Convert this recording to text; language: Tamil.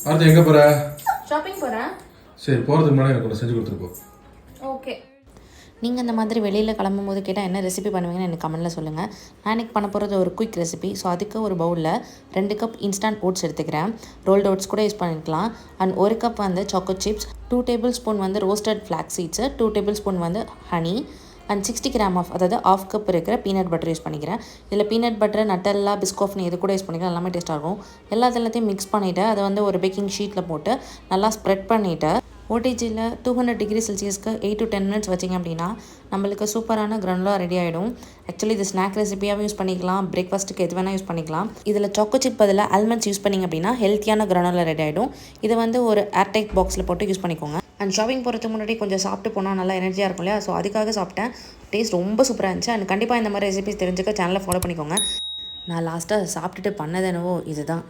அடுத்து எங்கே போகிற? ஷாப்பிங் போகிறேன். சரி, போகிறதுக்கு முன்னாடி எனக்கு ஒன்று செஞ்சு கொடுத்துருப்போ. ஓகே. நீங்கள் இந்த மாதிரி வெளியில் கிளம்பும் போது கேட்டால் என்ன ரெசிபி பண்ணுவீங்கன்னு எனக்கு கமெண்ட்டில் சொல்லுங்கள். நான் இன்றைக்கி பண்ண போகிறது ஒரு குயிக் ரெசிபி. ஸோ அதுக்கு ஒரு பவுலில் 2 கப் இன்ஸ்டன்ட் ஓட்ஸ் எடுத்துக்கிறேன். ரோல்டு ஓட்ஸ் கூட யூஸ் பண்ணிக்கலாம். அண்ட் 1 கப் வந்து சாக்கோ சிப்ஸ், 2 டேபிள் ஸ்பூன் வந்து roasted flax seeds, 2 tablespoon வந்து ஹனி அண்ட் 60 கிராம் ஆஃப், அதாவது 1/2 கப் இருக்கிற பீனட் பட்டர் யூஸ் பண்ணிக்கிறேன். இதில் பீனட் பட்டர், நட்டெல்லா, பிஸ்கோஃப்னு எது கூட யூஸ் பண்ணிக்கலாம், எல்லாமே டேஸ்ட்டாக இருக்கும். எல்லாத்தையும் மிக்ஸ் பண்ணிவிட்டு அதை வந்து ஒரு பேக்கிங் ஷீட்டில் போட்டு நல்லா ஸ்ப்ரெட் பண்ணிவிட்டு ஓடிஜியில் 200 டிகிரி செல்சியஸ்க்கு 8 to 10 மினிட்ஸ் வச்சிங்க அப்படின்னா நம்மளுக்கு சூப்பரான கிரனுலா ரெடி ஆகிடும். ஆக்சுவலி இது ஸ்நாக் ரெசிபியாகவும் யூஸ் பண்ணிக்கலாம், பிரேக்ஃபாஸ்ட்டுக்கு எது வேணால் யூஸ் பண்ணிக்கலாம். இதில் சாக்கோ சிப் பதில் ஆல்மண்ட்ஸ் யூஸ் பண்ணிங்க அப்படின்னா ஹெல்த்தியான கிரனுலா ரெடி ஆகிடும். இதை வந்து ஒரு ஏர்டைட் பாக்ஸில் போட்டு யூஸ் பண்ணிக்கோங்க. அண்ட் ஷாப்பிங் போகிறதுக்கு முன்னாடி கொஞ்சம் சாப்பிட்டு போனால் நல்லா எனர்ஜியாக இருக்கும் இல்லையா? ஸோ அதுக்காக சாப்பிட்டேன். டேஸ்ட் ரொம்ப சூப்பராக இருந்துச்சு. அண்ட் கண்டிப்பாக இந்த மாதிரி ரெசிபிஸ் தெரிஞ்சுக்க சேனலை ஃபாலோ பண்ணிக்கோங்க. நான் லாஸ்ட்டாக சாப்பிட்டுட்டு பண்ணது என்னவோ இதுதான்.